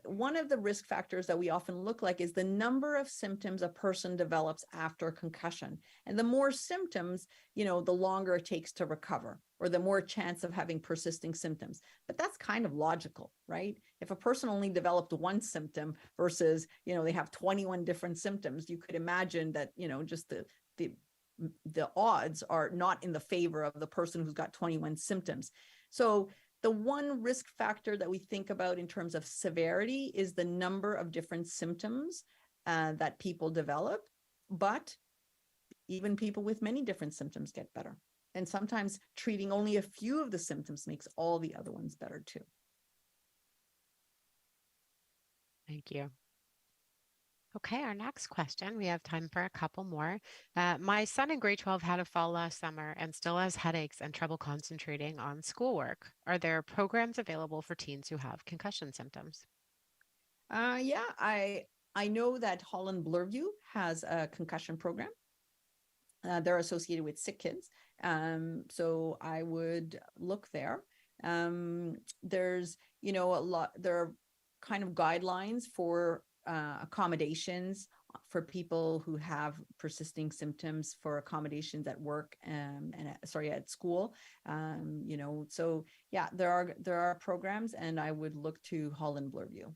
One of the risk factors that we often look like is the number of symptoms a person develops after concussion. And the more symptoms, the longer it takes to recover, or the more chance of having persisting symptoms. But that's kind of logical, right? If a person only developed one symptom versus, they have 21 different symptoms, you could imagine that, just the odds are not in the favor of the person who's got 21 symptoms. So the one risk factor that we think about in terms of severity is the number of different symptoms that people develop. But even people with many different symptoms get better. And sometimes treating only a few of the symptoms makes all the other ones better too. Thank you. Okay, our next question. We have time for a couple more. My son in grade 12 had a fall last summer and still has headaches and trouble concentrating on schoolwork. Are there programs available for teens who have concussion symptoms? Yeah, I know that Holland Bloorview has a concussion program. They're associated with Sick Kids. So I would look there. There's, there are kind of guidelines for accommodations for people who have persisting symptoms, for accommodations at work at school. So yeah, there are programs, and I would look to Holland Bloorview.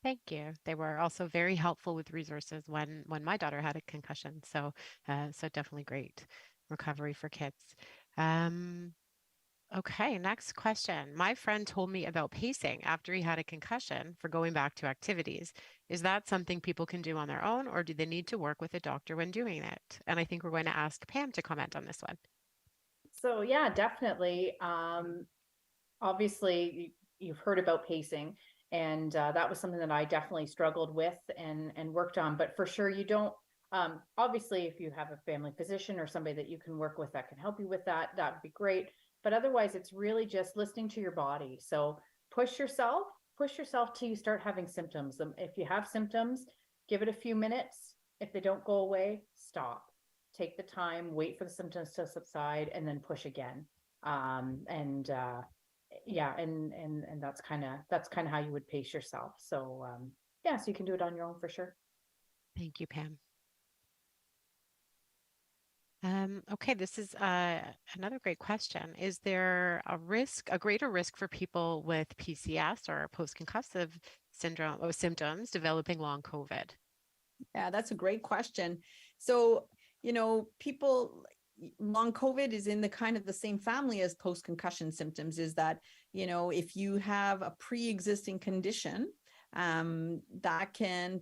Thank you. They were also very helpful with resources when my daughter had a concussion. So definitely great recovery for kids. Okay, next question. My friend told me about pacing after he had a concussion for going back to activities. Is that something people can do on their own, or do they need to work with a doctor when doing it? And I think we're going to ask Pam to comment on this one. So yeah, definitely. Obviously, you've heard about pacing, and that was something that I definitely struggled with and worked on. But for sure, you don't. Obviously, if you have a family physician or somebody that you can work with that can help you with that, that would be great. But otherwise, it's really just listening to your body. So push yourself till you start having symptoms. If you have symptoms, give it a few minutes. If they don't go away, stop. Take the time, wait for the symptoms to subside, and then push again. Yeah, and that's kind of how you would pace yourself. So yeah, so you can do it on your own for sure. Thank you, Pam. Okay, this is another great question. Is there a greater risk for people with PCS or post-concussive symptoms developing long COVID? Yeah, that's a great question. So, people, long COVID is in the kind of the same family as post-concussion symptoms, is that, if you have a pre-existing condition, that can,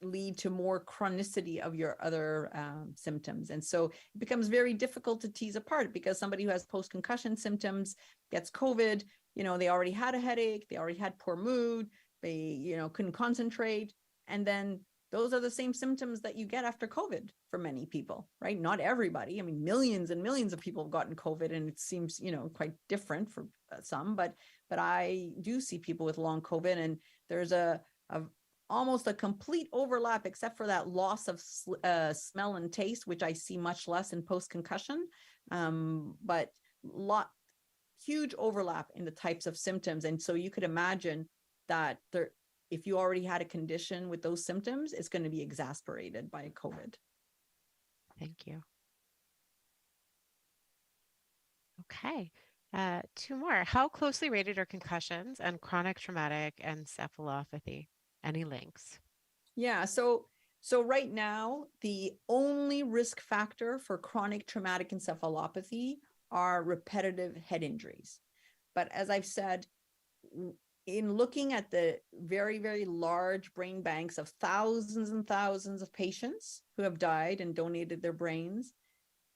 lead to more chronicity of your other symptoms. And so it becomes very difficult to tease apart, because somebody who has post-concussion symptoms gets COVID, they already had a headache, they already had poor mood, they, couldn't concentrate. And then those are the same symptoms that you get after COVID for many people, right? Not everybody. I mean, millions and millions of people have gotten COVID, and it seems, quite different for some, but I do see people with long COVID, and there's a almost a complete overlap, except for that loss of smell and taste, which I see much less in post-concussion, but huge overlap in the types of symptoms. And so you could imagine that if you already had a condition with those symptoms, it's going to be exacerbated by COVID. Thank you. Okay. Two more. How closely related are concussions and chronic traumatic encephalopathy? Any links? Yeah. So right now, the only risk factor for chronic traumatic encephalopathy are repetitive head injuries. But as I've said, in looking at the very, very large brain banks of thousands and thousands of patients who have died and donated their brains,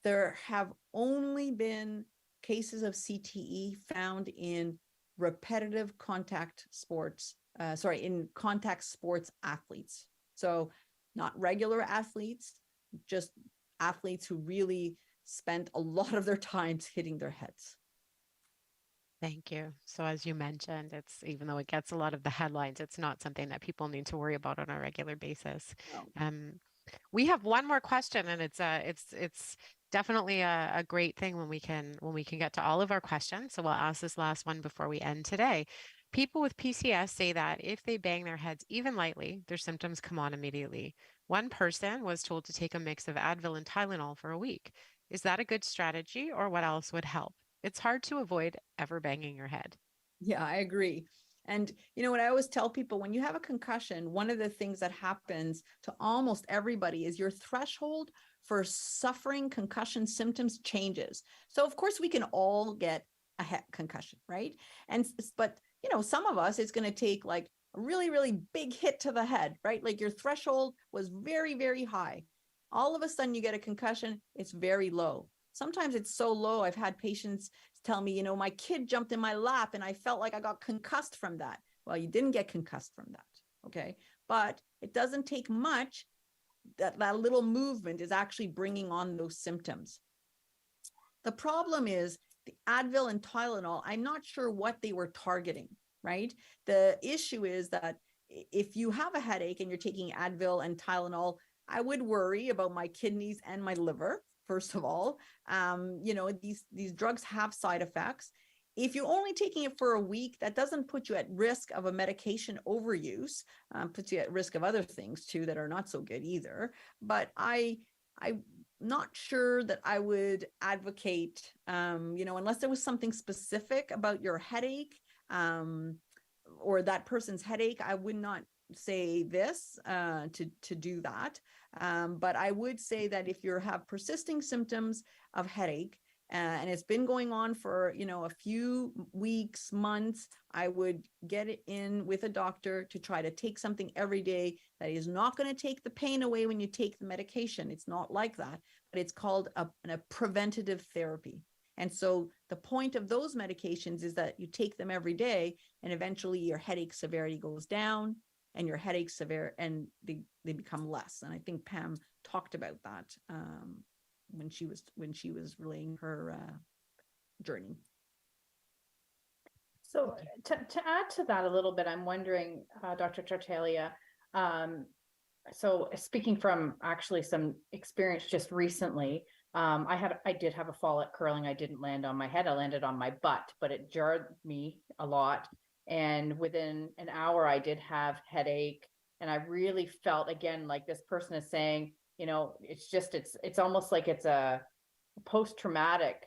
there have only been cases of CTE found in repetitive contact sports, in contact sports athletes. So not regular athletes, just athletes who really spent a lot of their time hitting their heads. Thank you. So as you mentioned, it's, even though it gets a lot of the headlines, it's not something that people need to worry about on a regular basis. No. We have one more question, and it's definitely a great thing when we can get to all of our questions. So we'll ask this last one before we end today. People with PCS say that if they bang their heads even lightly, their symptoms come on immediately. One person was told to take a mix of Advil and Tylenol for a week. Is that a good strategy, or what else would help? It's hard to avoid ever banging your head. Yeah, I agree. And what I always tell people, when you have a concussion, one of the things that happens to almost everybody is your threshold for suffering concussion symptoms changes. So of course we can all get a head concussion, right? But some of us, it's going to take like a really, really big hit to the head, right? Like your threshold was very, very high. All of a sudden you get a concussion, it's very low. Sometimes it's so low. I've had patients tell me, my kid jumped in my lap and I felt like I got concussed from that. Well, you didn't get concussed from that. Okay. But it doesn't take much. That little movement is actually bringing on those symptoms. The problem is the Advil and Tylenol, I'm not sure what they were targeting, right? The issue is that if you have a headache and you're taking Advil and Tylenol, I would worry about my kidneys and my liver. First of all, these drugs have side effects. If you're only taking it for a week, that doesn't put you at risk of a medication overuse, puts you at risk of other things too that are not so good either. But I'm not sure that I would advocate, unless there was something specific about your headache or that person's headache, I would not say this to do that. But I would say that if you have persisting symptoms of headache and it's been going on for, a few weeks, months, I would get it in with a doctor to try to take something every day that is not going to take the pain away when you take the medication. It's not like that, but it's called a preventative therapy. And so the point of those medications is that you take them every day, and eventually your headache severity goes down and your headache severe, and they become less. And I think Pam talked about that when she was relaying her journey. So to add to that a little bit, I'm wondering, Dr. Tartaglia, so speaking from actually some experience just recently, I did have a fall at curling. I didn't land on my head. I landed on my butt, but it jarred me a lot. And within an hour, I did have headache. And I really felt, again, like this person is saying, it's almost like it's a post-traumatic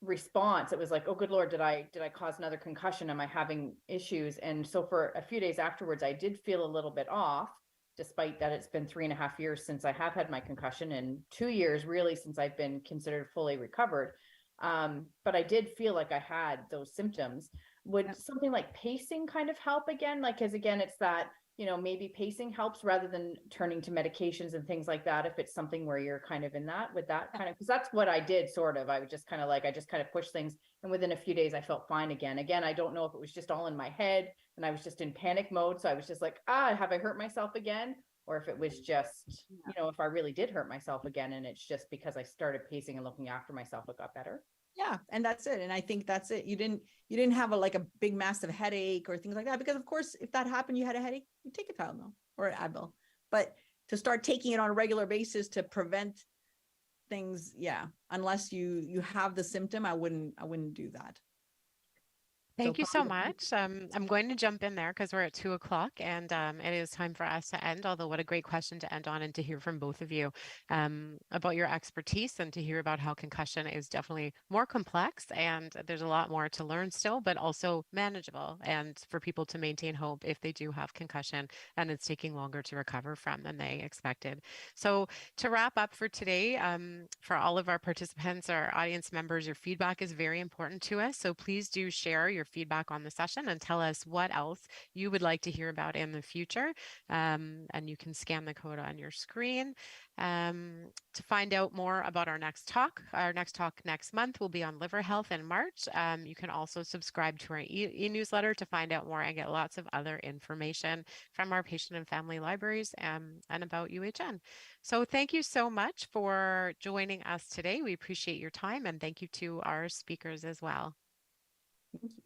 response. It was like, oh, good Lord, did I cause another concussion? Am I having issues? And so for a few days afterwards, I did feel a little bit off, despite that it's been 3.5 years since I have had my concussion, and 2 years really since I've been considered fully recovered. But I did feel like I had those symptoms. Would something like pacing kind of help again? Like, because again, it's that, maybe pacing helps rather than turning to medications and things like that. If it's something where you're kind of in that, with that kind of, because that's what I did sort of. I was just kind of like, I just kind of pushed things. And within a few days, I felt fine again. Again, I don't know if it was just all in my head and I was just in panic mode. So I was just like, have I hurt myself again? Or if it was just, if I really did hurt myself again, and it's just because I started pacing and looking after myself, it got better. Yeah, and that's it. And I think that's it. You didn't have a big massive headache or things like that, because of course, if that happened, you had a headache, you take a Tylenol or an Advil. But to start taking it on a regular basis to prevent things, unless you have the symptom, I wouldn't do that. Thank you so much. I'm going to jump in there because we're at 2 o'clock, and it is time for us to end. Although, what a great question to end on, and to hear from both of you about your expertise, and to hear about how concussion is definitely more complex, and there's a lot more to learn still, but also manageable, and for people to maintain hope if they do have concussion and it's taking longer to recover from than they expected. So, to wrap up for today, for all of our participants, our audience members, your feedback is very important to us. So please do share your feedback on the session and tell us what else you would like to hear about in the future. And you can scan the code on your screen. To find out more about our next talk next month will be on liver health in March. You can also subscribe to our e-newsletter to find out more and get lots of other information from our patient and family libraries and about UHN. So thank you so much for joining us today. We appreciate your time, and thank you to our speakers as well. Thank you.